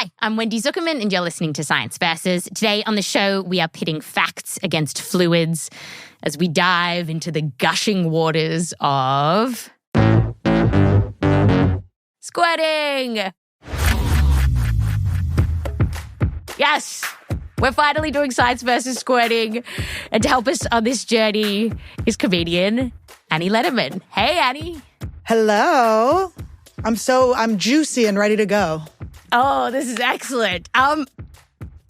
Hi, I'm Wendy Zuckerman, and you're listening to Science Versus. Today on the show, we are pitting facts against fluids as we dive into the gushing waters of squirting. Yes, we're finally doing Science Versus Squirting. And to help us on this journey is comedian Annie Letterman. Hey, Annie. Hello. I'm juicy and ready to go. Oh, this is excellent.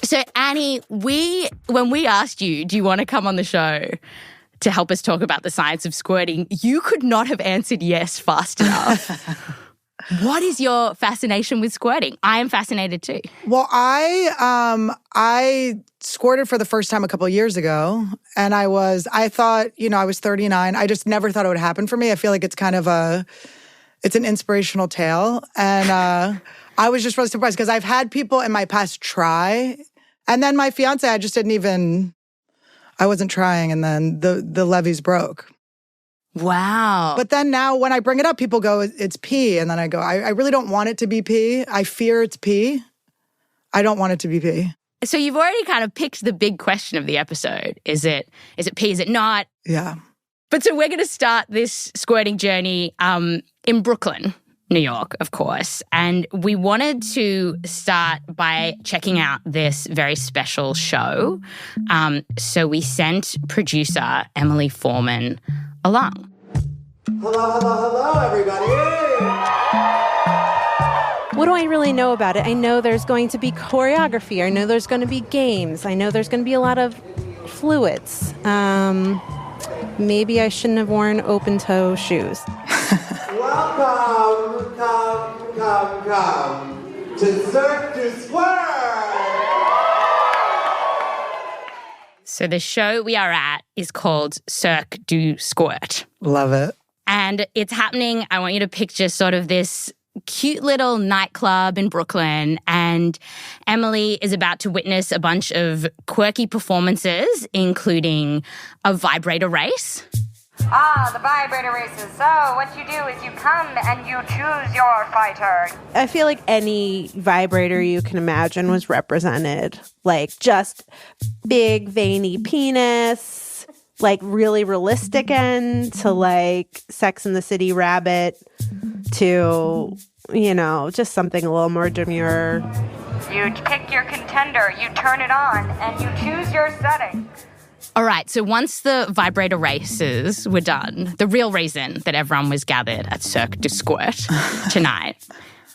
So Annie, when we asked you, do you want to come on the show to help us talk about the science of squirting, you could not have answered yes fast enough. What is your fascination with squirting? I am fascinated too. Well, I squirted for the first time a couple of years ago, and I thought, I was 39. I just never thought it would happen for me. I feel like it's kind of it's an inspirational tale, and I was just really surprised because I've had people in my past try, and then my fiance, I wasn't trying, and then the levees broke. Wow. But then now when I bring it up, people go, it's pee. And then I go, I really don't want it to be pee. I fear it's pee. I don't want it to be pee. So you've already kind of picked the big question of the episode. Is it pee? Is it not? Yeah. But so we're going to start this squirting journey in Brooklyn, New York, of course. And we wanted to start by checking out this very special show. So we sent producer Emily Foreman along. Hello, everybody. What do I really know about it? I know there's going to be choreography. I know there's going to be games. I know there's going to be a lot of fluids. Maybe I shouldn't have worn open-toe shoes. Welcome, come to Cirque du Squirt! So the show we are at is called Cirque du Squirt. Love it. And it's happening, I want you to picture sort of this cute little nightclub in Brooklyn, and Emily is about to witness a bunch of quirky performances, including a vibrator race. The vibrator races. So what you do is you come and you choose your fighter. I feel like any vibrator you can imagine was represented. Like just big veiny penis, like really realistic end, to like Sex and the City rabbit, to, just something a little more demure. You pick your contender, you turn it on, and you choose your setting. All right, so once the vibrator races were done, the real reason that everyone was gathered at Cirque du Squirt tonight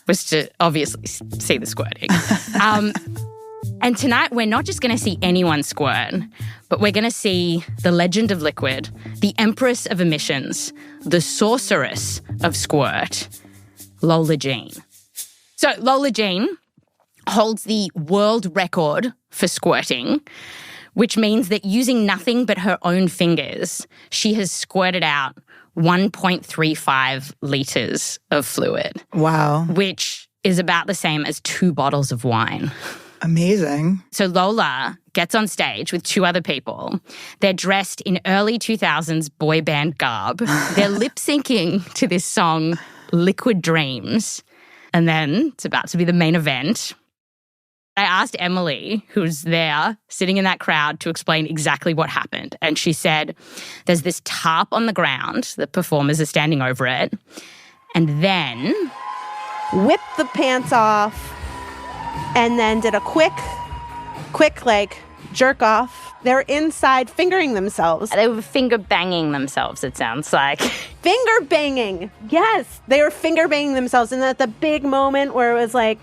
was to obviously see the squirting. And tonight, we're not just going to see anyone squirt, but we're going to see the legend of liquid, the empress of emissions, the sorceress of squirt, Lola Jean. So Lola Jean holds the world record for squirting, which means that using nothing but her own fingers, she has squirted out 1.35 litres of fluid. Wow. Which is about the same as 2 bottles of wine. Amazing. So Lola gets on stage with 2 other people. They're dressed in early 2000s boy band garb. They're lip-syncing to this song, Liquid Dreams. And then it's about to be the main event. I asked Emily, who's there sitting in that crowd, to explain exactly what happened. And she said, there's this tarp on the ground. The performers are standing over it. And then whipped the pants off and then did a quick like jerk off. They're inside fingering themselves. They were finger banging themselves, it sounds like. Finger banging. Yes. They were finger banging themselves. And at the big moment where it was like,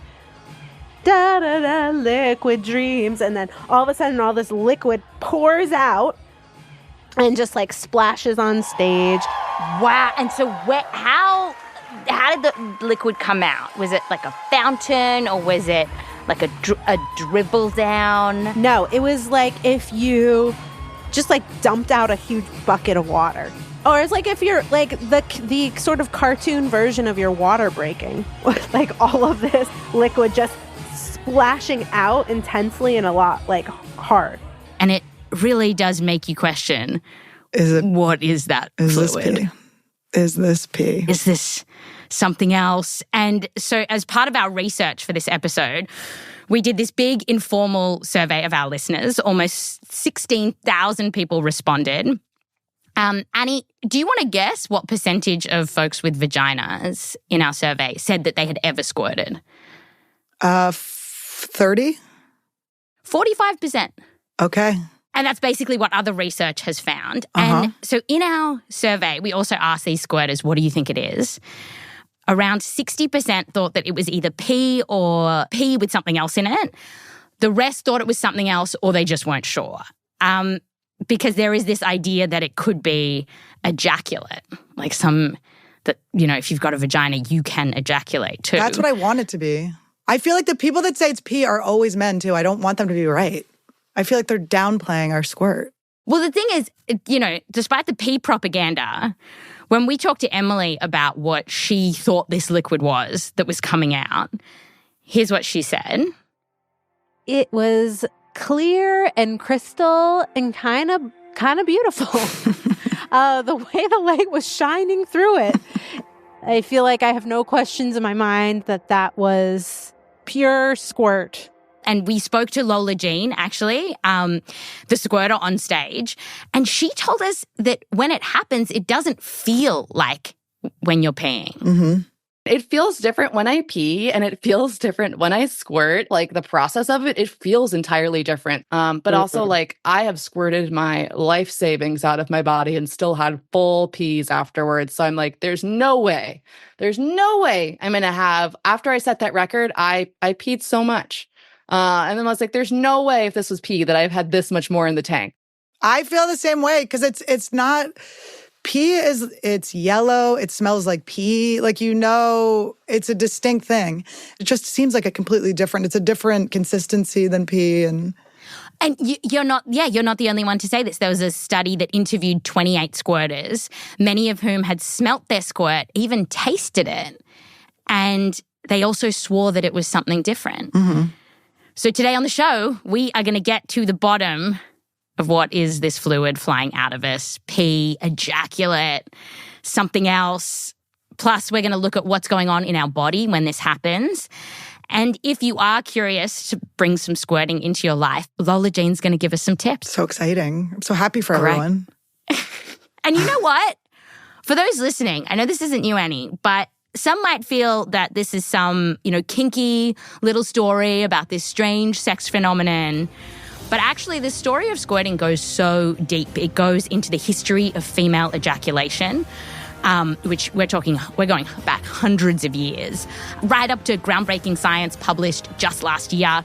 da-da-da, liquid dreams. And then all of a sudden, all this liquid pours out and just like splashes on stage. Wow. And so how did the liquid come out? Was it like a fountain, or was it like a dribble down? No, it was like if you just like dumped out a huge bucket of water. Or it's like if you're like the sort of cartoon version of your water breaking. Like all of this liquid just splashing out intensely and a lot like hard. And it really does make you question, what is that fluid? Is this pee? Is this something else. And so as part of our research for this episode, we did this big informal survey of our listeners. Almost 16,000 people responded. Annie, do you want to guess what percentage of folks with vaginas in our survey said that they had ever squirted? 30? 45%. Okay. And that's basically what other research has found. And so in our survey, we also asked these squirters, what do you think it is? Around 60% thought that it was either pee or pee with something else in it. The rest thought it was something else or they just weren't sure. Because there is this idea that it could be ejaculate, like that, if you've got a vagina, you can ejaculate too. That's what I want it to be. I feel like the people that say it's pee are always men too. I don't want them to be right. I feel like they're downplaying our squirt. Well, the thing is, despite the pee propaganda, when we talked to Emily about what she thought this liquid was that was coming out, here's what she said. It was clear and crystal and kind of beautiful. The way the light was shining through it, I feel like I have no questions in my mind that was pure squirt. And we spoke to Lola Jean, actually, the squirter on stage, and she told us that when it happens, it doesn't feel like when you're peeing. Mm-hmm. It feels different when I pee and it feels different when I squirt. Like the process of it feels entirely different. But also like I have squirted my life savings out of my body and still had full pees afterwards. So I'm like, there's no way I'm going to have, after I set that record, I peed so much. And then I was like, there's no way if this was pee that I've had this much more in the tank. I feel the same way because it's not... Pee it's yellow. It smells like pee. Like, it's a distinct thing. It just seems like it's a different consistency than pee. And you're not the only one to say this. There was a study that interviewed 28 squirters, many of whom had smelt their squirt, even tasted it. And they also swore that it was something different. Mm-hmm. So today on the show, we are going to get to the bottom of what is this fluid flying out of us, pee, ejaculate, something else. Plus, we're going to look at what's going on in our body when this happens. And if you are curious to bring some squirting into your life, Lola Jean's going to give us some tips. So exciting. I'm so happy for everyone. And you know what? For those listening, I know this isn't you, Annie, but some might feel that this is some, kinky little story about this strange sex phenomenon. But actually, the story of squirting goes so deep. It goes into the history of female ejaculation, which we're going back hundreds of years, right up to groundbreaking science published just last year.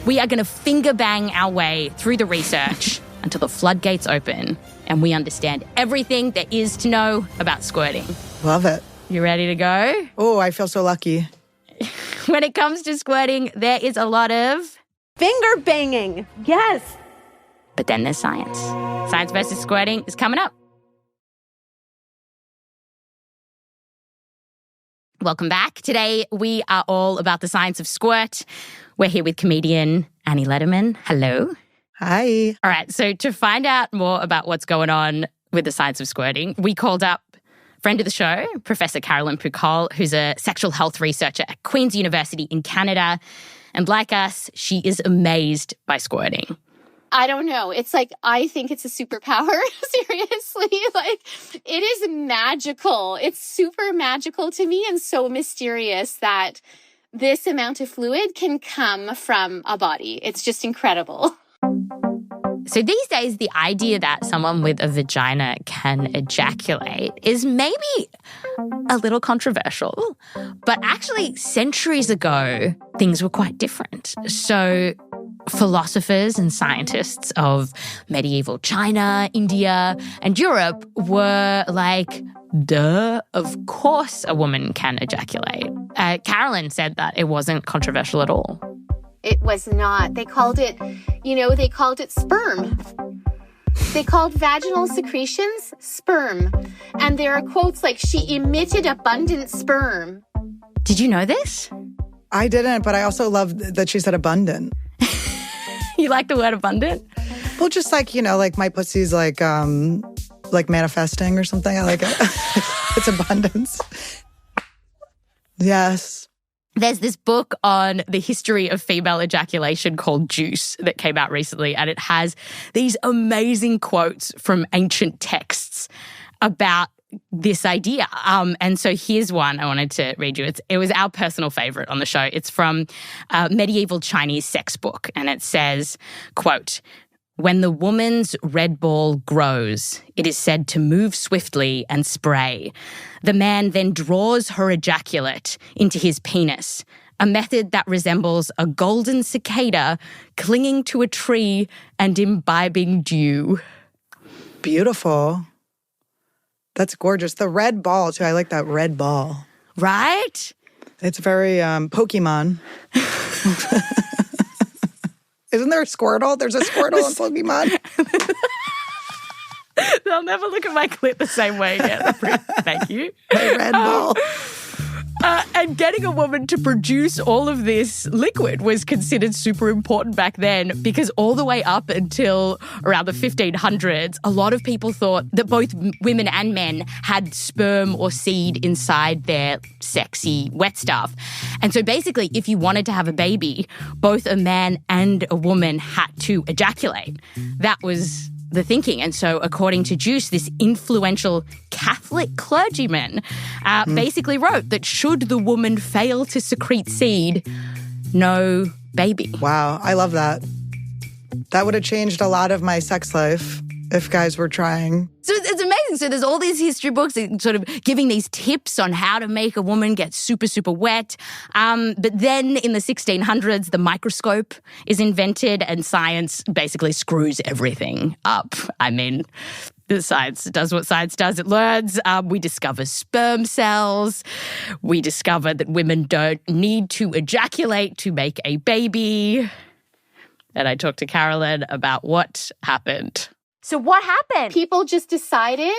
We are going to finger bang our way through the research until the floodgates open and we understand everything there is to know about squirting. Love it. You ready to go? Oh, I feel so lucky. When it comes to squirting, there is a lot of... finger banging. Yes. But then there's science. Science versus squirting is coming up. Welcome back. Today, we are all about the science of squirt. We're here with comedian Annie Lederman. Hello. Hi. All right. So to find out more about what's going on with the science of squirting, we called up friend of the show, Professor Caroline Pukall, who's a sexual health researcher at Queen's University in Canada. And like us, she is amazed by squirting. I don't know. It's like, I think it's a superpower. Seriously. Like, it is magical. It's super magical to me and so mysterious that this amount of fluid can come from a body. It's just incredible. So these days, the idea that someone with a vagina can ejaculate is maybe a little controversial. But actually, centuries ago, things were quite different. So philosophers and scientists of medieval China, India, and Europe were like, duh, of course a woman can ejaculate. Caroline said that it wasn't controversial at all. It was not. They called it sperm. They called vaginal secretions sperm. And there are quotes like, she emitted abundant sperm. Did you know this? I didn't, but I also love that she said abundant. You like the word abundant? Well, just like, like my pussy's like manifesting or something. I like it. It's abundance. Yes. There's this book on the history of female ejaculation called Juice that came out recently, and it has these amazing quotes from ancient texts about this idea. And so here's one I wanted to read you. It was our personal favorite on the show. It's from a medieval Chinese sex book, and it says, quote, "When the woman's red ball grows, it is said to move swiftly and spray. The man then draws her ejaculate into his penis, a method that resembles a golden cicada clinging to a tree and imbibing dew." Beautiful. That's gorgeous. The red ball, too. I like that red ball. Right? It's very Pokemon. Isn't there a Squirtle? There's a Squirtle in Pokemon. They'll never look at my clip the same way again. Thank you. A red ball. And getting a woman to produce all of this liquid was considered super important back then, because all the way up until around the 1500s, a lot of people thought that both women and men had sperm or seed inside their sexy wet stuff. And so basically, if you wanted to have a baby, both a man and a woman had to ejaculate. That was the thinking. And so according to Juice, this influential Catholic clergyman basically wrote that should the woman fail to secrete seed, no baby. Wow, I love that. That would have changed a lot of my sex life if guys were trying. So it's amazing. So there's all these history books sort of giving these tips on how to make a woman get super, super wet. But then in the 1600s, the microscope is invented and science basically screws everything up. I mean, the science does what science does. It learns. We discover sperm cells. We discover that women don't need to ejaculate to make a baby. And I talked to Caroline about what happened. So what happened? People just decided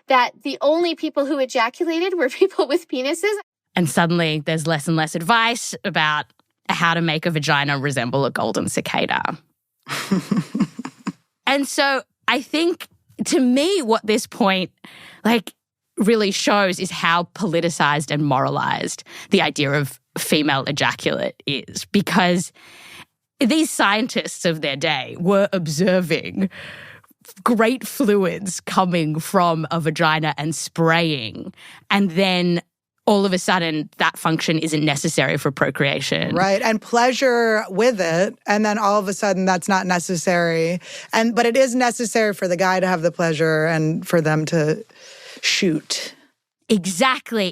that the only people who ejaculated were people with penises. And suddenly there's less and less advice about how to make a vagina resemble a golden cicada. And so I think, to me, what this point really shows is how politicized and moralized the idea of female ejaculate is, because these scientists of their day were observing great fluids coming from a vagina and spraying, and then all of a sudden that function isn't necessary for procreation. Right, and pleasure with it, and then all of a sudden that's not necessary. But it is necessary for the guy to have the pleasure and for them to shoot. Exactly.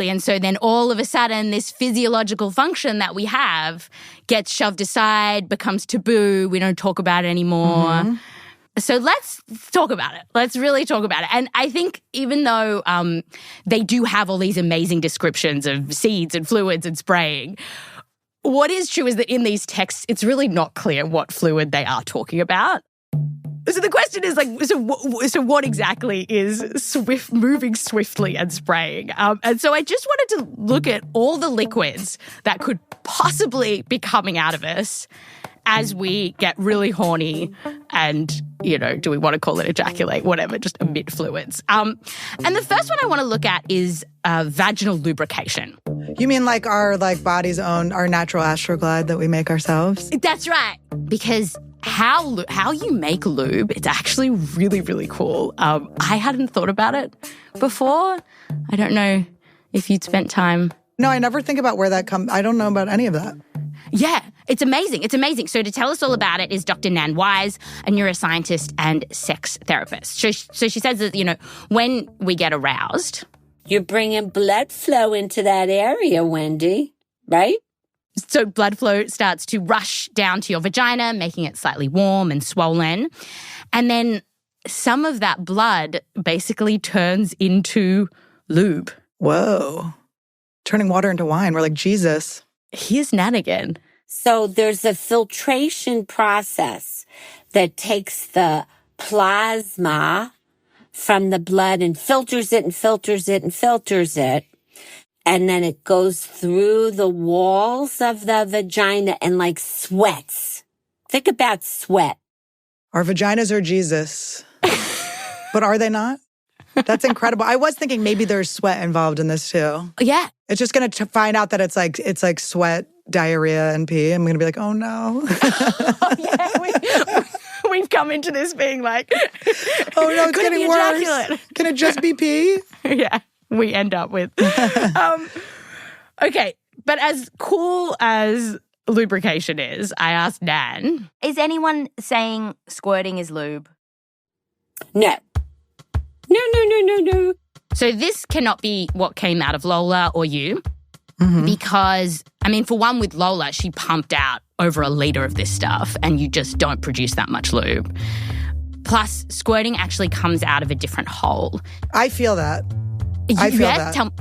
And so then all of a sudden this physiological function that we have gets shoved aside, becomes taboo, we don't talk about it anymore. Mm-hmm. So let's talk about it. Let's really talk about it. And I think even though they do have all these amazing descriptions of seeds and fluids and spraying, what is true is that in these texts, it's really not clear what fluid they are talking about. So the question is so what exactly is moving swiftly and spraying? And so I just wanted to look at all the liquids that could possibly be coming out of us as we get really horny and, do we want to call it ejaculate, whatever, just emit fluids. And the first one I want to look at is vaginal lubrication. You mean like our body's own, our natural Astroglide that we make ourselves? That's right. Because how you make lube, it's actually really, really cool. I hadn't thought about it before. I don't know if you'd spent time. No, I never think about where that comes. I don't know about any of that. Yeah, it's amazing. It's amazing. So to tell us all about it is Dr. Nan Wise, a neuroscientist and sex therapist. So she says that, when we get aroused, you're bringing blood flow into that area, Wendy, right? So blood flow starts to rush down to your vagina, making it slightly warm and swollen. And then some of that blood basically turns into lube. Whoa. Turning water into wine. We're like Jesus. Here's Nan again. So there's a filtration process that takes the plasma from the blood and filters it and filters it and filters it. And then it goes through the walls of the vagina and sweats. Think about sweat. Our vaginas are Jesus. But are they not? That's incredible. I was thinking maybe there's sweat involved in this too. Yeah. It's just going to find out that it's like sweat, diarrhea, and pee. I'm going to be like, oh no. We've come into this being like, oh no, it's getting worse. Ejaculate? Can it just be pee? Yeah, we end up with. Okay, but as cool as lubrication is, I asked Nan. Is anyone saying squirting is lube? No. No. So this cannot be what came out of Lola or you. Mm-hmm. Because, I mean, for one with Lola, she pumped out over 1 liter of this stuff and you just don't produce that much lube. Plus, squirting actually comes out of a different hole. I feel that. I feel that.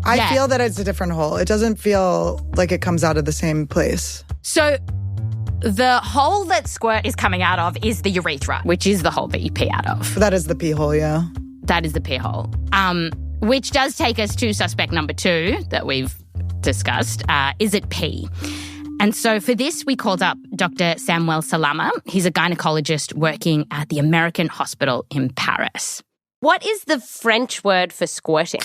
I feel that it's a different hole. It doesn't feel like it comes out of the same place. So the hole that squirt is coming out of is the urethra, which is the hole that you pee out of. That is the pee hole, yeah. That is the pee hole. Which does take us to suspect number 2 that we've discussed. Is it pee? And so for this, we called up Dr. Samuel Salama. He's a gynecologist working at the American Hospital in Paris. What is the French word for squirting?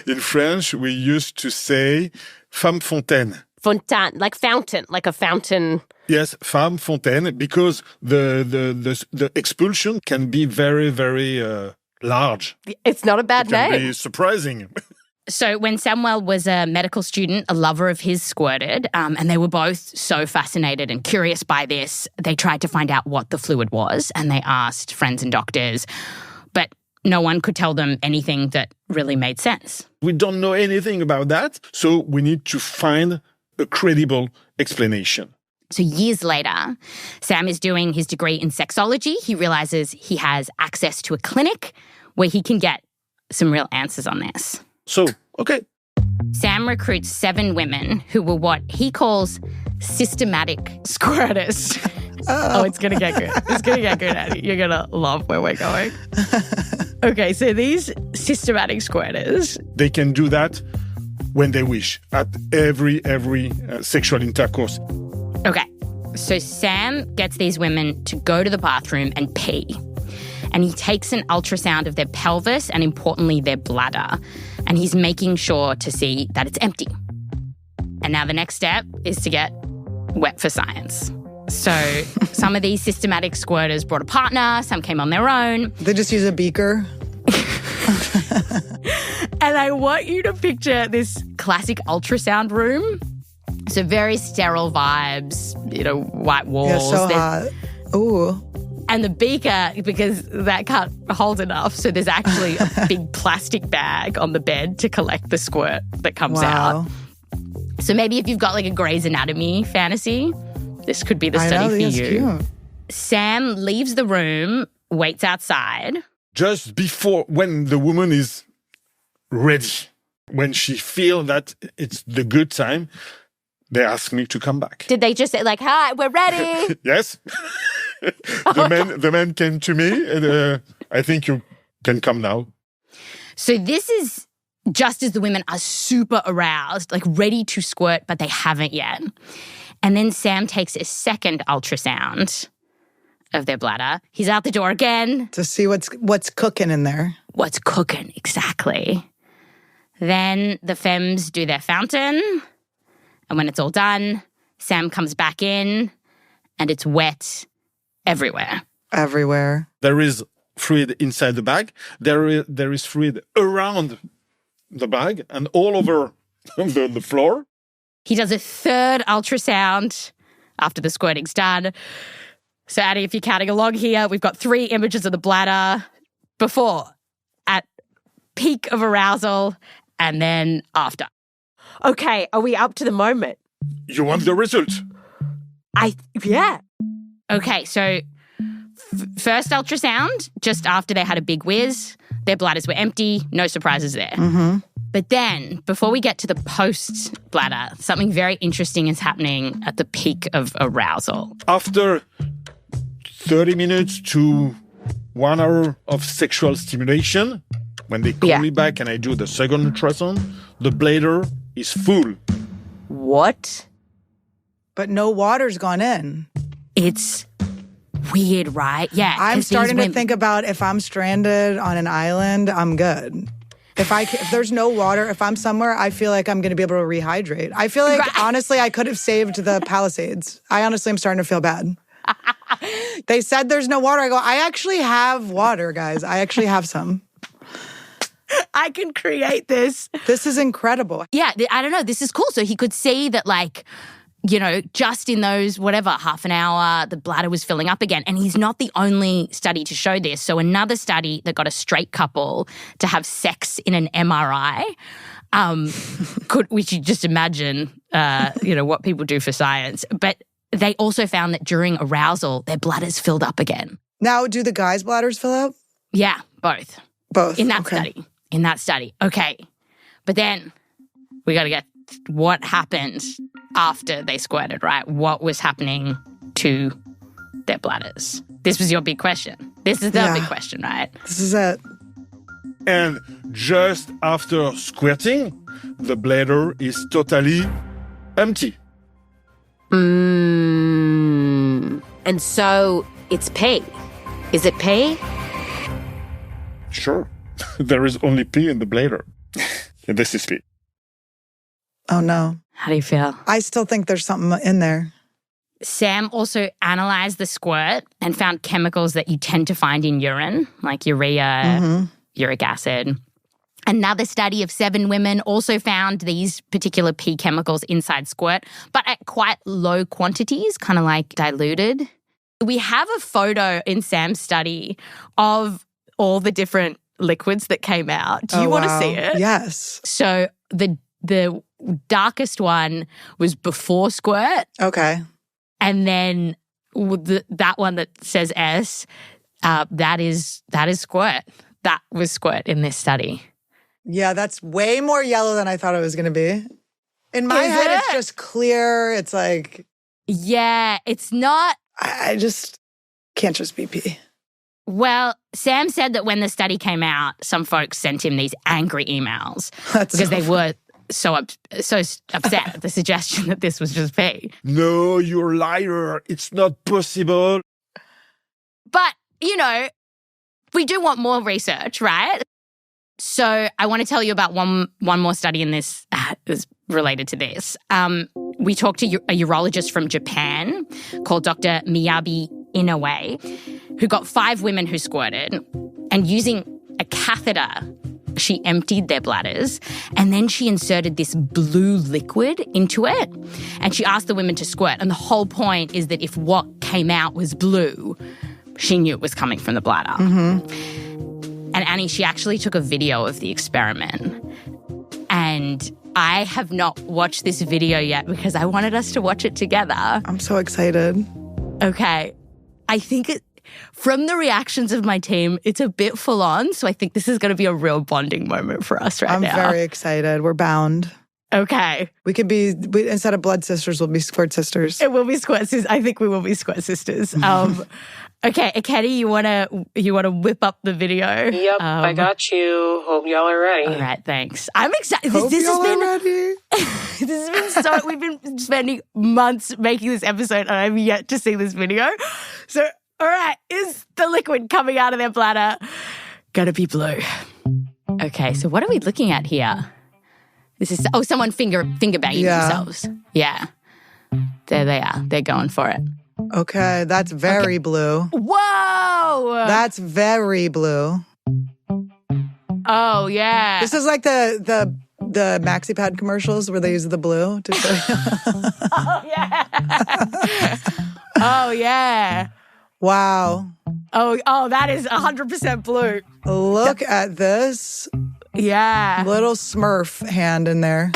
In French, we used to say femme fontaine. Fontaine, like fountain, like a fountain. Yes, femme fontaine, because the expulsion can be very, very large. It's not a bad name. It can be surprising. So when Samuel was a medical student, a lover of his squirted, and they were both so fascinated and curious by this, they tried to find out what the fluid was, and they asked friends and doctors, but no one could tell them anything that really made sense. We don't know anything about that, so we need to find a credible explanation. So years later, Sam is doing his degree in sexology. He realizes he has access to a clinic where he can get some real answers on this. So, okay. Sam recruits 7 women who were what he calls systematic squirters. Oh, it's going to get good. It's going to get good, Annie. You're going to love where we're going. Okay, so these systematic squirters... They can do that when they wish, at every sexual intercourse. Okay, so Sam gets these women to go to the bathroom and pee. And he takes an ultrasound of their pelvis and, importantly, their bladder. And he's making sure to see that it's empty. And now the next step is to get wet for science. So some of these systematic squirters brought a partner, some came on their own. They just use a beaker. And I want you to picture this classic ultrasound room. So very sterile vibes, white walls. Yeah, so hot. Ooh. And the beaker, because that can't hold enough, so there's actually a big plastic bag on the bed to collect the squirt that comes out. So maybe if you've got like a Grey's Anatomy fantasy, this could be the study for you. Cute. Sam leaves the room, waits outside. Just before, when the woman is ready, when she feels that it's the good time, they ask me to come back. Did they just say like, hi, we're ready? Yes. The man came to me and I think you can come now. So this is just as the women are super aroused, like ready to squirt, but they haven't yet. And then Sam takes a second ultrasound of their bladder. He's out the door again. To see what's cooking in there. What's cooking, exactly. Then the femmes do their fountain. And when it's all done, Sam comes back in and it's wet everywhere. Everywhere. There is fluid inside the bag. There is fluid around the bag and all over the floor. He does a third ultrasound after the squirting's done. So, Addie, if you're counting along here, we've got 3 images of the bladder before, at peak of arousal, and then after. Okay, are we up to the moment? You want the result? Yeah. Okay, so first ultrasound, just after they had a big whiz, their bladders were empty, no surprises there. Mm-hmm. But then, before we get to the post-bladder, something very interesting is happening at the peak of arousal. After 30 minutes to 1 hour of sexual stimulation, when they call me back and I do the second ultrasound, the bladder is full. What? But no water's gone in. It's weird, right? Yeah. I'm 'cause starting these to think about if I'm stranded on an island, I'm good. If there's no water, if I'm somewhere, I feel like I'm going to be able to rehydrate. I feel like, honestly, I could have saved the Palisades. I honestly am starting to feel bad. They said there's no water. I go, I actually have water, guys. I actually have some. I can create this. This is incredible. Yeah, I don't know. This is cool. So he could see that, like, you know, just in those, whatever, half an hour, the bladder was filling up again. And he's not the only study to show this. So another study that got a straight couple to have sex in an MRI, we should just imagine, what people do for science. But they also found that during arousal, their bladders filled up again. Now, do the guys' bladders fill up? Yeah, both. Both. In that study. Okay. But then we got to get what happened after they squirted, right? What was happening to their bladders? This was your big question. This is the big question, right? This is it. And just after squirting, the bladder is totally empty. And so it's pee. Is it pee? Sure. There is only pee in the bladder. And this is pee. Oh, no. How do you feel? I still think there's something in there. Sam also analyzed the squirt and found chemicals that you tend to find in urine, like urea, uric acid. Another study of 7 women also found these particular pee chemicals inside squirt, but at quite low quantities, kind of like diluted. We have a photo in Sam's study of all the different liquids that came out. Do you want to see it? Yes. So the darkest one was before squirt. Okay. And then that one that says S, that is squirt. That was squirt in this study. Yeah, that's way more yellow than I thought it was going to be. In my head, it's just clear. It's like... Yeah, it's not... I just can't just be pee. Well, Sam said that when the study came out, some folks sent him these angry emails because they were so upset at the suggestion that this was just pee. No, you're a liar. It's not possible. But, we do want more research, right? So I want to tell you about one more study in this is related to this. We talked to a urologist from Japan called Dr. Miyabi Inoue, who got 5 women who squirted, and using a catheter, she emptied their bladders, and then she inserted this blue liquid into it, and she asked the women to squirt. And the whole point is that if what came out was blue, she knew it was coming from the bladder. And Annie, she actually took a video of the experiment. And I have not watched this video yet because I wanted us to watch it together. I'm so excited. Okay. I think from the reactions of my team, it's a bit full on. So I think this is going to be a real bonding moment for us now. I'm very excited. We're bound. Okay. We could be, instead of blood sisters, we'll be squirt sisters. It will be squirt sisters. I think we will be squirt sisters. Okay, Kenny, you wanna whip up the video? Yep, I got you. Hope y'all are ready. All right, thanks. I'm excited. Hope y'all are ready. This has been we've been spending months making this episode and I've yet to see this video. So, all right, is the liquid coming out of their bladder gonna be blue? Okay, so what are we looking at here? This is someone finger banging themselves. Yeah. There they are. They're going for it. Okay, that's very blue. Whoa! That's very blue. Oh, yeah. This is like the MaxiPad commercials where they use the blue to show you. Oh, yeah. Oh, yeah. Wow. Oh, that is 100% blue. Look at this. Yeah. Little Smurf hand in there.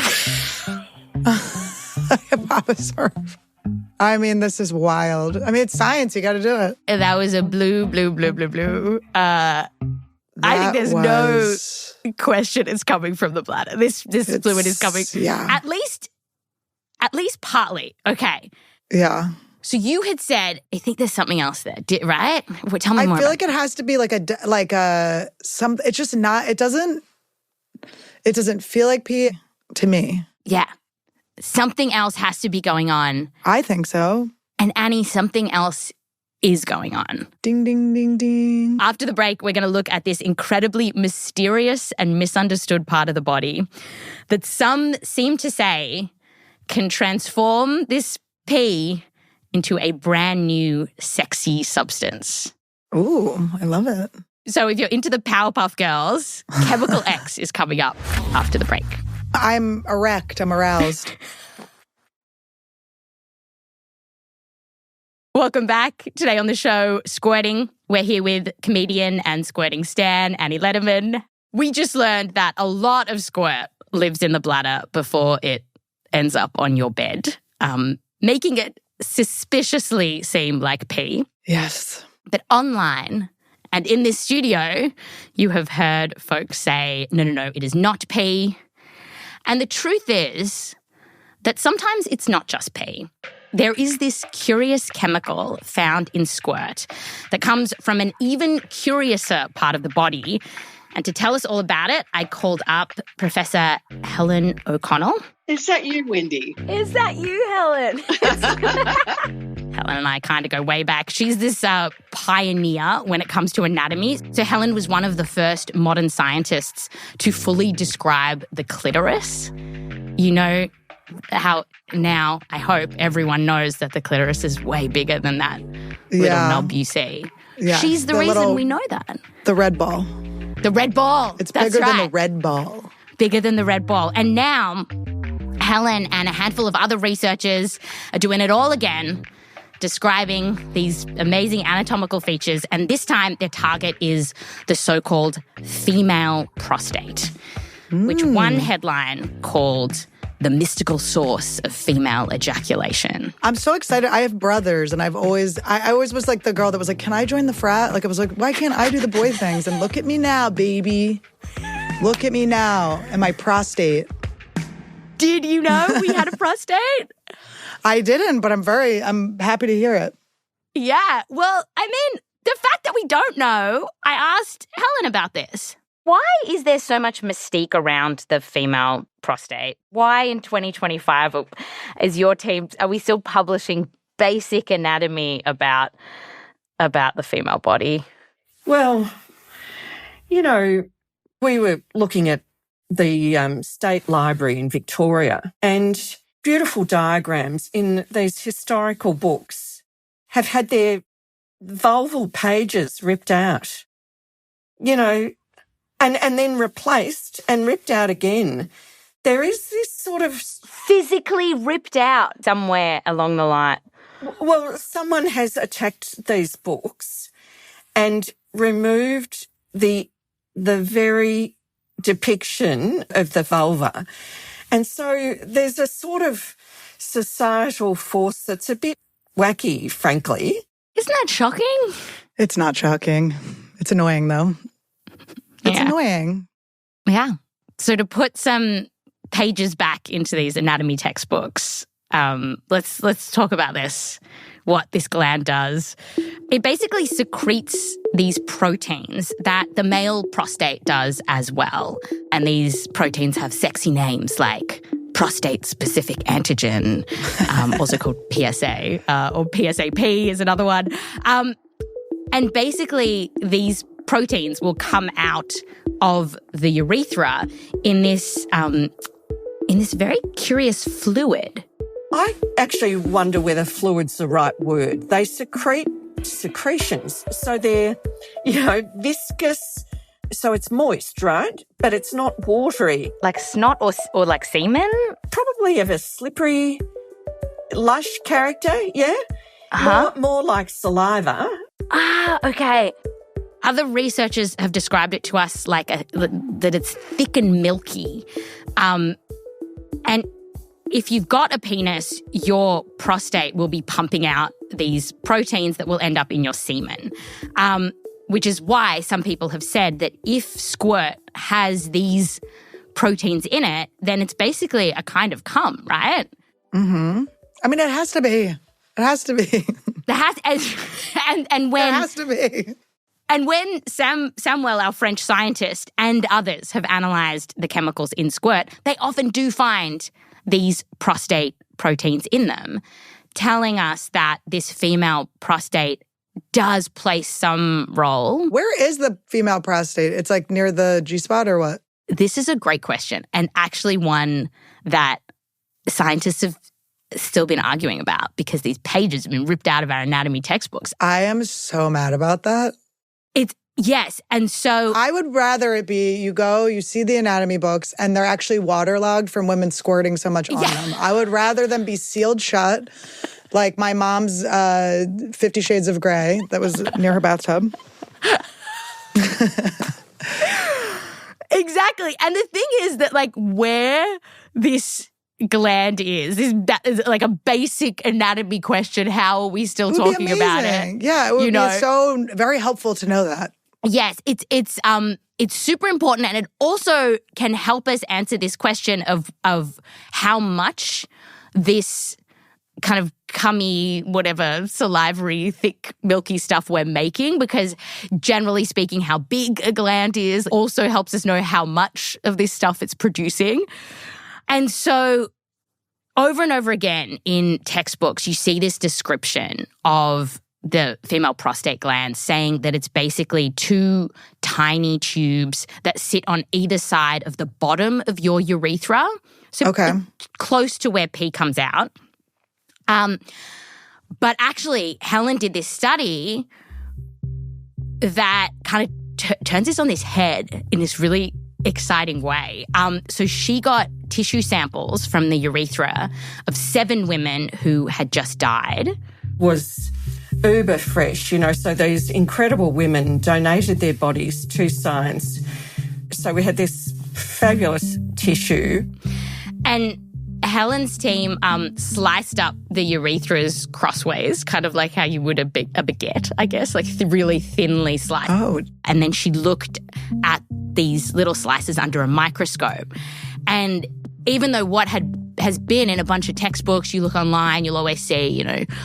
Papa Smurf. I mean, this is wild. I mean, it's science. You got to do it. And that was a blue. I think there's no question it's coming from the bladder. This fluid is coming. Yeah. At least partly. Okay. Yeah. So you had said, I think there's something else there, right? Tell me more. I feel like it has to be it's just not, it doesn't feel like pee to me. Yeah. Something else has to be going on. I think so. And Annie, something else is going on. Ding, ding, ding, ding. After the break, we're going to look at this incredibly mysterious and misunderstood part of the body that some seem to say can transform this pee into a brand new sexy substance. Ooh, I love it. So if you're into the Powerpuff Girls, Chemical X is coming up after the break. I'm erect. I'm aroused. Welcome back. Today on the show, Squirting. We're here with comedian and squirting stan, Annie Letterman. We just learned that a lot of squirt lives in the bladder before it ends up on your bed, making it suspiciously seem like pee. Yes. But online and in this studio, you have heard folks say, no, it is not pee. And the truth is that sometimes it's not just pee. There is this curious chemical found in squirt that comes from an even curiouser part of the body. And to tell us all about it, I called up Professor Helen O'Connell. Is that you, Wendy? Is that you, Helen? Helen and I kind of go way back. She's this pioneer when it comes to anatomy. So Helen was one of the first modern scientists to fully describe the clitoris. You know how now, I hope, everyone knows that the clitoris is way bigger than that little knob you see. Yeah. She's the reason we know that. The red ball. The red ball. It's That's bigger right. than the red ball. Bigger than the red ball. And now Helen and a handful of other researchers are doing it all again, describing these amazing anatomical features. And this time their target is the so-called female prostate, which one headline called the mystical source of female ejaculation. I'm so excited. I have brothers, and I always was like the girl that was like, can I join the frat? Like, I was like, why can't I do the boy things? And look at me now, baby. Look at me now and my prostate. Did you know we had a prostate? I didn't, but I'm happy to hear it. Yeah. Well, I mean, the fact that we don't know, I asked Helen about this. Why is there so much mystique around the female prostate? Why in 2025 is your team, are we still publishing basic anatomy about the female body? Well, you know, we were looking at the State Library in Victoria, and beautiful diagrams in these historical books have had their vulval pages ripped out, you know, and then replaced and ripped out again. There is this sort of physically ripped out somewhere along the line. Well, someone has attacked these books and removed the very depiction of the vulva. And so there's a sort of societal force that's a bit wacky, frankly. Isn't that shocking? It's not shocking. It's annoying, though. It's annoying. Yeah. So to put some pages back into these anatomy textbooks, let's talk about this, what this gland does. It basically secretes these proteins that the male prostate does as well. And these proteins have sexy names like prostate-specific antigen, also called PSA, or PSAP is another one. And basically, these proteins will come out of the urethra in this very curious fluid. I actually wonder whether fluid's the right word. They secrete secretions. So they're, viscous. So it's moist, right? But it's not watery. Like snot or like semen? Probably of a slippery, lush character, yeah? More like saliva. Ah, okay. Other researchers have described it to us like that it's thick and milky. And if you've got a penis, your prostate will be pumping out these proteins that will end up in your semen, which is why some people have said that if squirt has these proteins in it, then it's basically a kind of cum, right? Mm-hmm. I mean, it has to be. It has to be. And when it has to be. And when Samuel, our French scientist, and others have analysed the chemicals in squirt, they often do find these prostate proteins in them, telling us that this female prostate does play some role. Where is the female prostate? It's like near the G-spot or what? This is a great question, and actually one that scientists have still been arguing about because these pages have been ripped out of our anatomy textbooks. I am so mad about that. Yes, and so I would rather it be you go, you see the anatomy books, and they're actually waterlogged from women squirting so much on them. I would rather them be sealed shut, like my mom's 50 Shades of Grey that was near her bathtub. Exactly. And the thing is that, like, where this gland that is like a basic anatomy question. How are we still talking about it? Yeah, it would be so very helpful to know that. Yes, it's super important, and it also can help us answer this question of how much this kind of cummy, whatever, salivary, thick, milky stuff we're making, because generally speaking, how big a gland is also helps us know how much of this stuff it's producing. And so over and over again in textbooks, you see this description of the female prostate gland saying that it's basically two tiny tubes that sit on either side of the bottom of your urethra. So close to where pee comes out. But actually, Helen did this study that kind of turns this on its head in this really exciting way. So she got tissue samples from the urethra of 7 women who had just died. Was uber fresh, so these incredible women donated their bodies to science. So we had this fabulous tissue. And Helen's team sliced up the urethras crossways, kind of like how you would a baguette, I guess, like really thinly sliced. Oh. And then she looked at these little slices under a microscope. And even though what has been in a bunch of textbooks, you look online, you'll always see,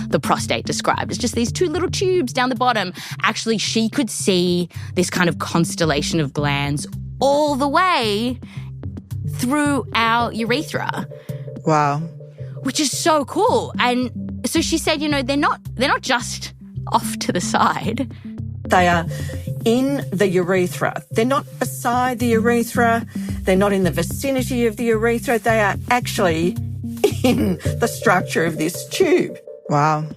the prostate described as just these 2 little tubes down the bottom. Actually, she could see this kind of constellation of glands all the way through our urethra. Wow. Which is so cool. And so she said, they're not just off to the side. They are in the urethra. They're not beside the urethra. They're not in the vicinity of the urethra. They are actually in the structure of this tube. Wow.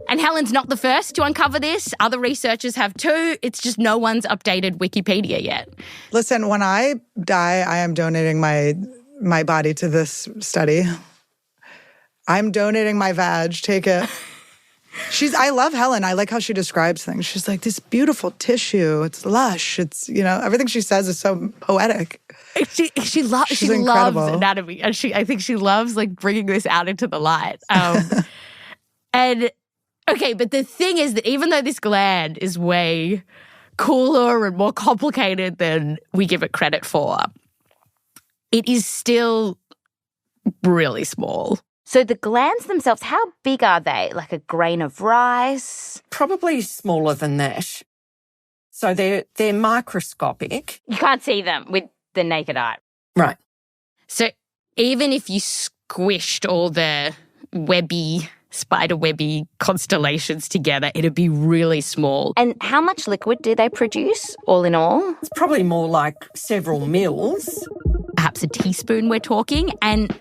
And Helen's not the first to uncover this. Other researchers have too. It's just no one's updated Wikipedia yet. Listen, when I die, I am donating my body to this study. I'm donating my vag. Take it. I love Helen. I like how she describes things. She's like, this beautiful tissue. It's lush. It's, everything she says is so poetic. She loves anatomy. And I think she loves like bringing this out into the light. And okay, but the thing is that even though this gland is way cooler and more complicated than we give it credit for, it is still really small. So the glands themselves, how big are they? Like a grain of rice? Probably smaller than that. So they're microscopic. You can't see them with the naked eye. Right. So even if you squished all the spider-webby constellations together, it'd be really small. And how much liquid do they produce, all in all? It's probably more like several mils. Perhaps a teaspoon we're talking. And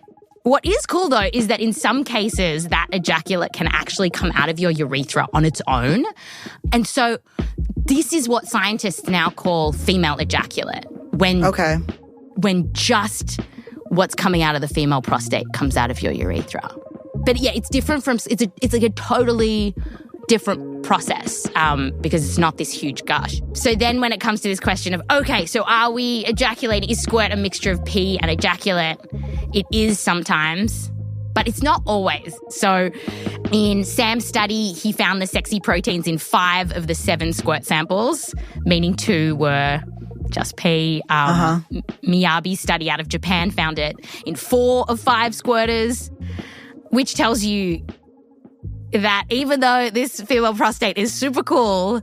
what is cool, though, is that in some cases that ejaculate can actually come out of your urethra on its own. And so this is what scientists now call female ejaculate. When just what's coming out of the female prostate comes out of your urethra. But yeah, it's different from, it's like a totally different process because it's not this huge gush. So then when it comes to this question of, okay, so are we ejaculating? Is squirt a mixture of pee and ejaculate? It is sometimes, but it's not always. So in Sam's study, he found the sexy proteins in 5 of the 7 squirt samples, meaning 2 were just pee. Miyabi's study out of Japan found it in 4 of 5 squirters, which tells you that even though this female prostate is super cool,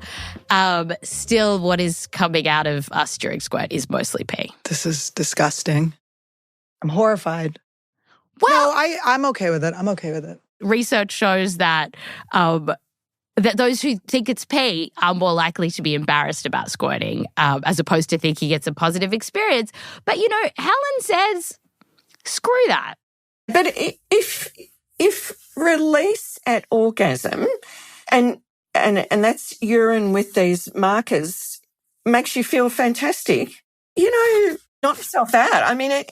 still what is coming out of us during squirt is mostly pee. This is disgusting. I'm horrified. Well, no, I'm okay with it. I'm okay with it. Research shows that that those who think it's pee are more likely to be embarrassed about squirting as opposed to thinking it's a positive experience. But, Helen says, screw that. But if release at orgasm and that's urine with these markers makes you feel fantastic, knock yourself out. I mean,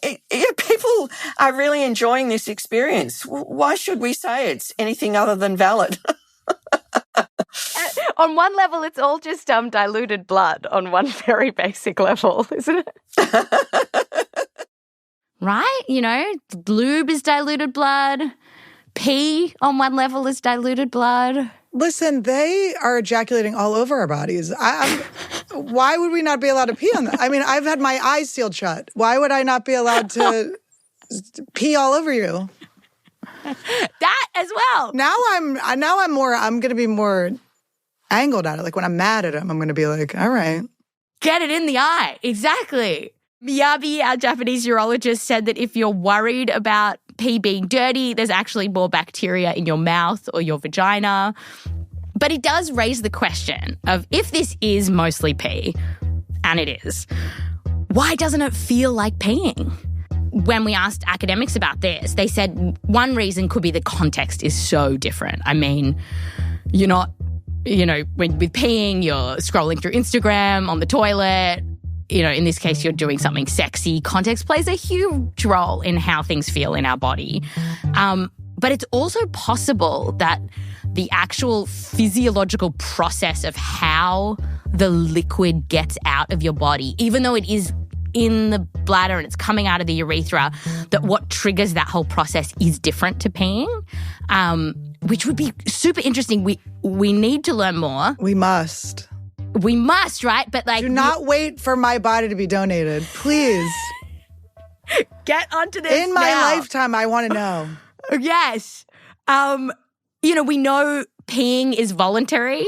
people are really enjoying this experience. Why should we say it's anything other than valid? On one level, it's all just diluted blood on one very basic level, isn't it? Right? Lube is diluted blood. Pee on one level is diluted blood. Listen, they are ejaculating all over our bodies. Why would we not be allowed to pee on that? I mean, I've had my eyes sealed shut. Why would I not be allowed to pee all over you? That as well. Now I'm going to be more angled at it. Like when I'm mad at him, I'm going to be like, all right. Get it in the eye. Exactly. Miyabi, our Japanese urologist, said that if you're worried about pee being dirty, there's actually more bacteria in your mouth or your vagina. But it does raise the question of if this is mostly pee, and it is, why doesn't it feel like peeing? When we asked academics about this, they said one reason could be the context is so different. I mean, you're not, when with peeing, you're scrolling through Instagram on the toilet. In this case, you're doing something sexy. Context plays a huge role in how things feel in our body. But it's also possible that the actual physiological process of how the liquid gets out of your body, even though it is in the bladder and it's coming out of the urethra, that what triggers that whole process is different to peeing, which would be super interesting. We need to learn more. We must, right? But do not wait for my body to be donated. Please. Get onto this in my lifetime, I want to know. Yes. We know peeing is voluntary.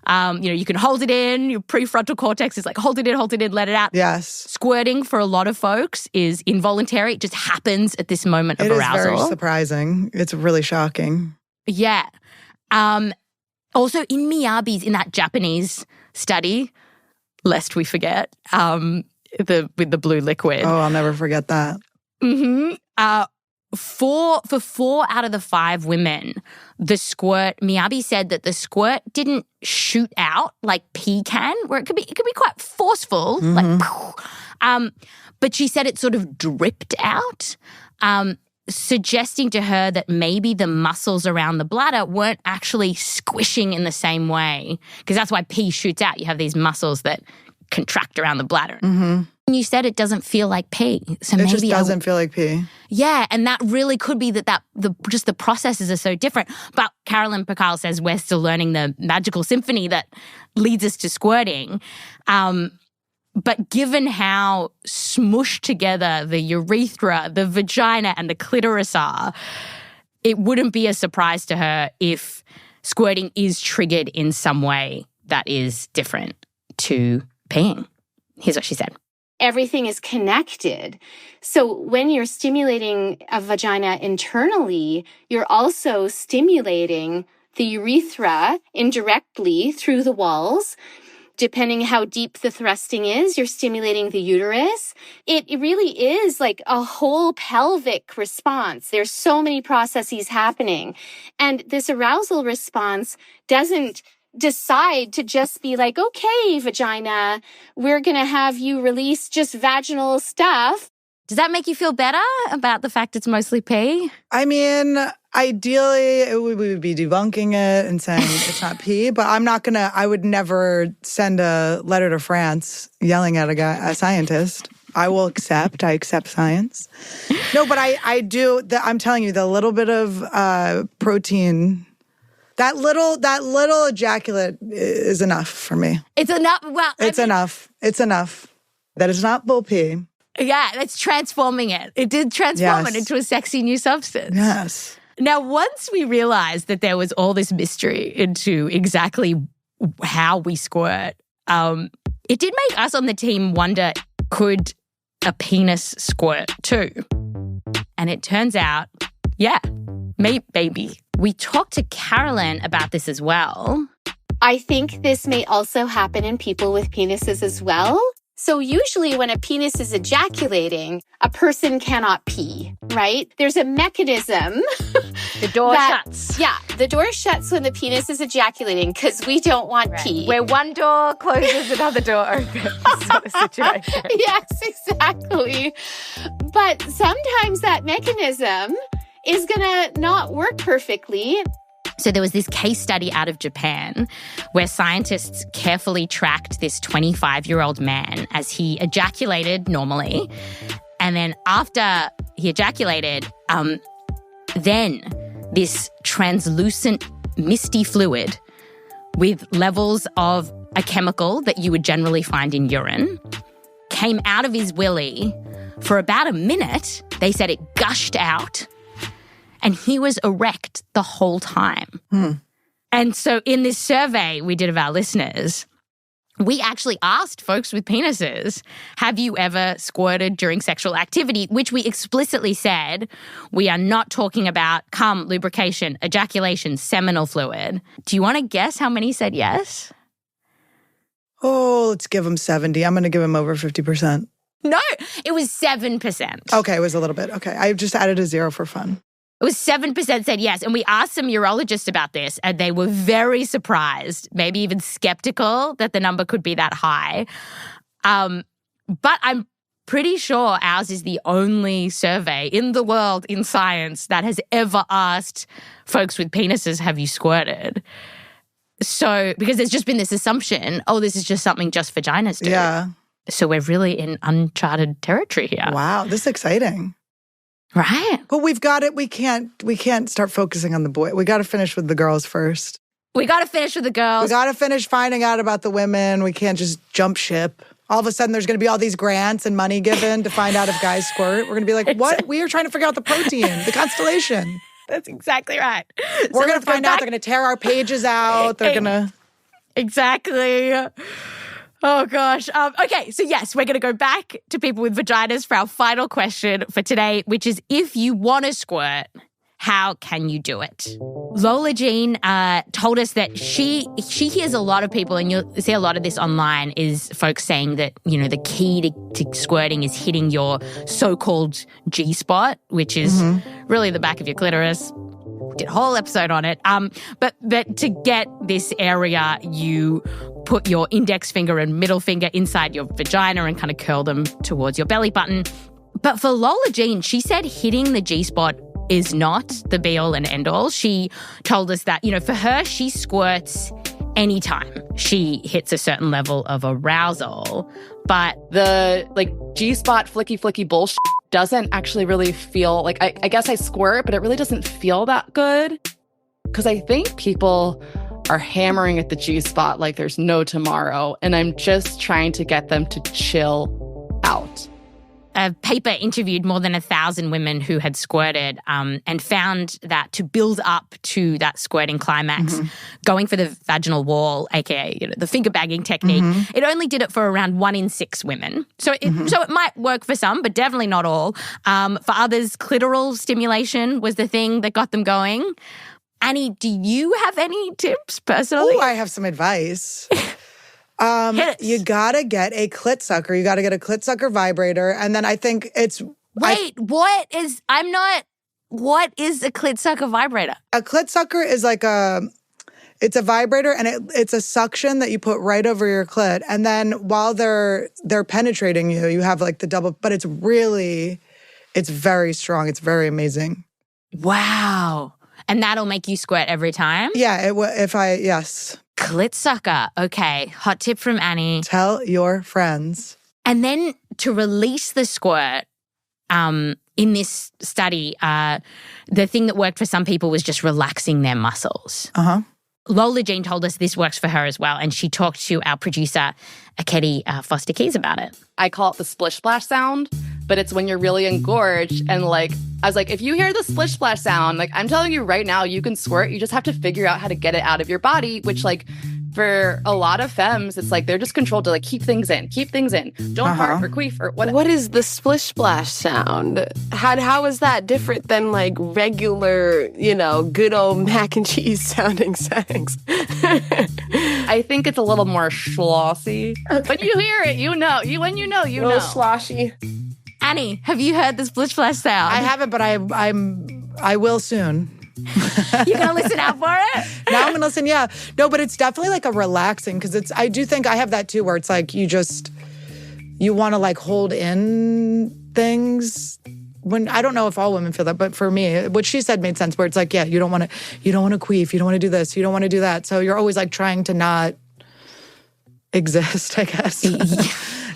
You can hold it in. Your prefrontal cortex is like, hold it in, let it out. Yes. Squirting for a lot of folks is involuntary. It just happens at this moment of arousal. It is very surprising. It's really shocking. Yeah. Also, in Miyabi's, in that Japanese study, lest we forget, with the blue liquid. Oh, I'll never forget that. Mm-hmm. For 4 out of the 5 women, the squirt, Miyabi said that the squirt didn't shoot out like pee can, where it could be quite forceful, like, but she said it sort of dripped out, suggesting to her that maybe the muscles around the bladder weren't actually squishing in the same way, because that's why pee shoots out. You have these muscles that contract around the bladder. Mm-hmm. And you said it doesn't feel like pee. So it just doesn't feel like pee. Yeah, and that really could be that the processes are so different. But Caroline Pukall says we're still learning the magical symphony that leads us to squirting. But given how smooshed together the urethra, the vagina, and the clitoris are, it wouldn't be a surprise to her if squirting is triggered in some way that is different to peeing. Here's what she said. Everything is connected. So when you're stimulating a vagina internally, you're also stimulating the urethra indirectly through the walls. Depending how deep the thrusting is, you're stimulating the uterus. It really is like a whole pelvic response. There's so many processes happening. And this arousal response doesn't decide to just be like, okay, vagina, we're going to have you release just vaginal stuff. Does that make you feel better about the fact it's mostly pee? I mean, ideally, we would be debunking it and saying it's not pee, but I would never send a letter to France yelling at a scientist. I accept science. No, but I do, I'm telling you, the little bit of protein, that little ejaculate is enough for me. It's enough. Well, enough. It's enough. That is not bull pee. Yeah, it's transforming it. It did transform it into a sexy new substance. Yes. Now, once we realized that there was all this mystery into exactly how we squirt, it did make us on the team wonder, could a penis squirt too? And it turns out, yeah, maybe. We talked to Caroline about this as well. I think this may also happen in people with penises as well. So usually when a penis is ejaculating, a person cannot pee, right? There's a mechanism. The door shuts. Yeah, the door shuts when the penis is ejaculating because we don't want pee. Where one door closes, another door opens sort of situation. Yes, exactly. But sometimes that mechanism is going to not work perfectly. So there was this case study out of Japan where scientists carefully tracked this 25-year-old man as he ejaculated normally. And then after he ejaculated, then this translucent, misty fluid with levels of a chemical that you would generally find in urine came out of his willy for about a minute. They said it gushed out. And he was erect the whole time. And so in this survey we did of our listeners, we actually asked folks with penises, have you ever squirted during sexual activity? Which we explicitly said, we are not talking about cum, lubrication, ejaculation, seminal fluid. Do you want to guess how many said yes? Oh, let's give him 70. I'm going to give him over 50%. No, it was 7%. Okay, it was a little bit. Okay, I just added a 0 for fun. It was 7% said yes. And we asked some urologists about this, and they were very surprised, maybe even skeptical that the number could be that high. But I'm pretty sure ours is the only survey in the world in science that has ever asked folks with penises, have you squirted? So, because there's just been this assumption, oh, this is just something just vaginas do. Yeah. So we're really in uncharted territory here. Wow, this is exciting. Right. But we've got it. We can't start focusing on the boy. We got to finish with the girls first. We got to finish with the girls. We got to finish finding out about the women. We can't just jump ship. All of a sudden, there's going to be all these grants and money given to find out if guys squirt. We're going to be like, what? We are trying to figure out the protein, the constellation. That's exactly right. We're going to find out. They're going to tear our pages out. They're going to... Exactly. Oh, gosh. Okay, so yes, we're going to go back to people with vaginas for our final question for today, which is, if you want to squirt, how can you do it? Lola Jean told us that she hears a lot of people, and you'll see a lot of this online, is folks saying that, you know, the key to squirting is hitting your so-called G-spot, which is really the back of your clitoris. Did a whole episode on it. But to get this area, you put your index finger and middle finger inside your vagina and kind of curl them towards your belly button. But for Lola Jean, she said hitting the G-spot is not the be-all and end-all. She told us that, you know, for her, she squirts anytime she hits a certain level of arousal. But the, G-spot flicky bullshit doesn't actually really feel like, I guess I squirt, but it really doesn't feel that good. Because I think people are hammering at the G-spot like there's no tomorrow. And I'm just trying to get them to chill out. A paper interviewed more than 1,000 women who had squirted and found that to build up to that squirting climax, going for the vaginal wall, aka the finger bagging technique, it only did it for around 1 in 6 women. So it might work for some, but definitely not all. For others, clitoral stimulation was the thing that got them going. Annie, do you have any tips personally? Oh, I have some advice. You gotta get a clit sucker. You gotta get a clit sucker vibrator. And then I think it's... what is a clit sucker vibrator? A clit sucker is like it's a vibrator, and it's a suction that you put right over your clit. And then while they're penetrating you, you have like the double, but it's very strong. It's very amazing. Wow. And that'll make you squirt every time? Yeah, yes. Clit sucker. Okay, hot tip from Annie. Tell your friends. And then to release the squirt, in this study, the thing that worked for some people was just relaxing their muscles. Lola Jean told us this works for her as well, and she talked to our producer, Akedi Foster Keys, about it. I call it the splish splash sound, but it's when you're really engorged. And I was like, if you hear the splish splash sound, I'm telling you right now, you can squirt. You just have to figure out how to get it out of your body, which for a lot of femmes, it's they're just controlled to keep things in. Don't fart or queef or whatever. What is the splish splash sound? How is that different than regular, good old mac and cheese sounding sex? I think it's a little more schlossy. Okay. When you hear it, you know. When you know, you a little know. sloshy. Annie, have you heard the splish splash sound? I haven't, but I will soon. You're going to listen out for it? Now I'm going to listen, yeah. No, but it's definitely like a relaxing, because I do think I have that too, where it's like you want to like hold in things. When I don't know if all women feel that, but for me, what she said made sense, where it's like, yeah, you don't want to queef, you don't want to do this, you don't want to do that. So you're always like trying to not exist, I guess.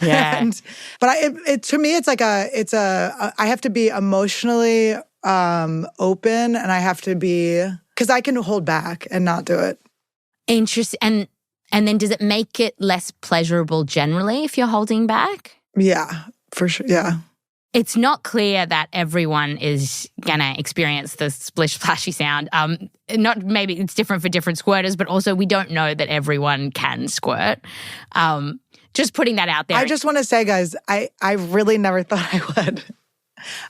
Yeah. But to me, it's like I have to be emotionally open, and I have to be, because I can hold back and not do it. Interesting. And then does it make it less pleasurable generally if you're holding back? Yeah, for sure. Yeah. It's not clear that everyone is going to experience the splish splashy sound. Not maybe it's different for different squirters, but also we don't know that everyone can squirt. Just putting that out there. I just want to say, guys, I really never thought I would.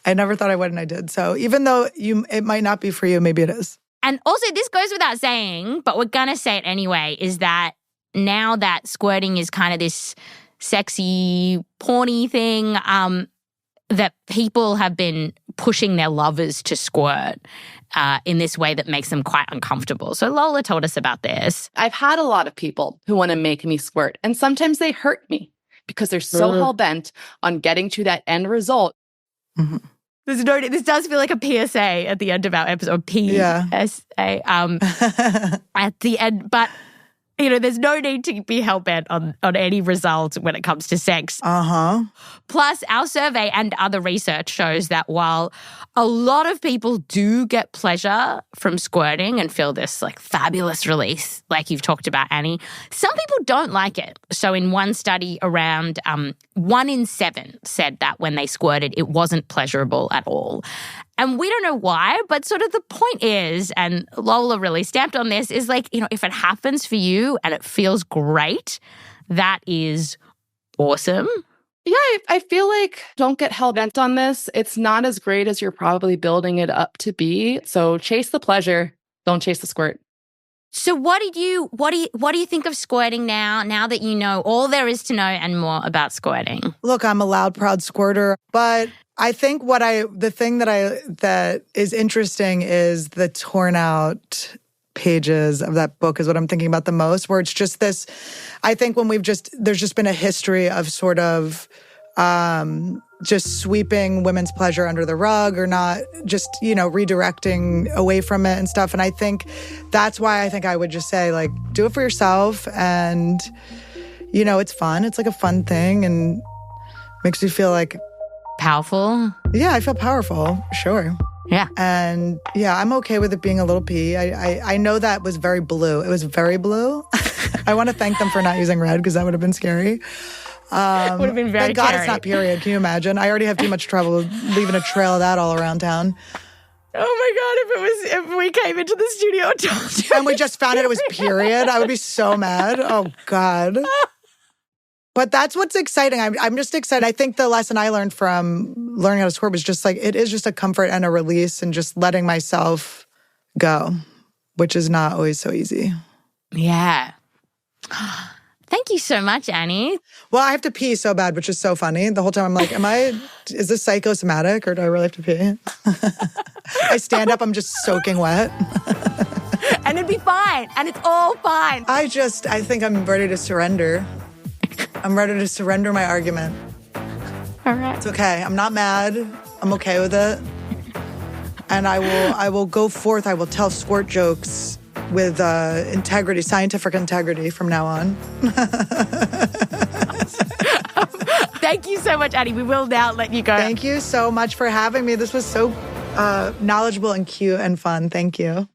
I never thought I would, and I did. So even though it might not be for you, maybe it is. And also, this goes without saying, but we're going to say it anyway, is that now that squirting is kind of this sexy, porny thing, that people have been pushing their lovers to squirt in this way that makes them quite uncomfortable. So Lola told us about this. I've had a lot of people who want to make me squirt, and sometimes they hurt me because they're so hell-bent on getting to that end result. Mm-hmm. This does feel like a PSA at the end of our episode, PSA, at the end, but there's no need to be hell-bent on any result when it comes to sex. Uh-huh. Plus, our survey and other research shows that while a lot of people do get pleasure from squirting and feel this like fabulous release, like you've talked about, Annie, some people don't like it. So in one study, around 1 in 7 said that when they squirted, it wasn't pleasurable at all. And we don't know why, but sort of the point is, and Lola really stamped on this, is like, if it happens for you and it feels great, that is awesome. Yeah, I feel like don't get hell-bent on this. It's not as great as you're probably building it up to be. So chase the pleasure. Don't chase the squirt. So what do you think of squirting now that you know all there is to know and more about squirting? Look, I'm a loud, proud squirter, but I think the thing that is interesting is the torn out pages of that book is what I'm thinking about the most, where it's just this, I think when there's just been a history of sort of just sweeping women's pleasure under the rug, or not just, redirecting away from it and stuff. And I think that's why I think I would just say, like, do it for yourself. And, it's fun. It's like a fun thing and makes you feel like powerful. Yeah, I feel powerful. Sure. Yeah. And yeah, I'm okay with it being a little pee. I know that was very blue. It was very blue. I want to thank them for not using red, because that would have been scary. Would have been very Thank God scary. it's not period. Can you imagine? I already have too much trouble leaving a trail of that all around town. Oh my God, if we came into the studio and told you. And we just found out it was period, I would be so mad. Oh God. But that's what's exciting. I'm just excited. I think the lesson I learned from learning how to squirt was just like, it is just a comfort and a release, and just letting myself go, which is not always so easy. Yeah. Thank you so much, Annie. Well, I have to pee so bad, which is so funny. The whole time I'm like, is this psychosomatic, or do I really have to pee? I stand up, I'm just soaking wet. And it'd be fine. And it's all fine. I think I'm ready to surrender. I'm ready to surrender my argument. All right. It's okay. I'm not mad. I'm okay with it. And I will go forth. I will tell squirt jokes with integrity, scientific integrity from now on. Thank you so much, Annie. We will now let you go. Thank you so much for having me. This was so knowledgeable and cute and fun. Thank you.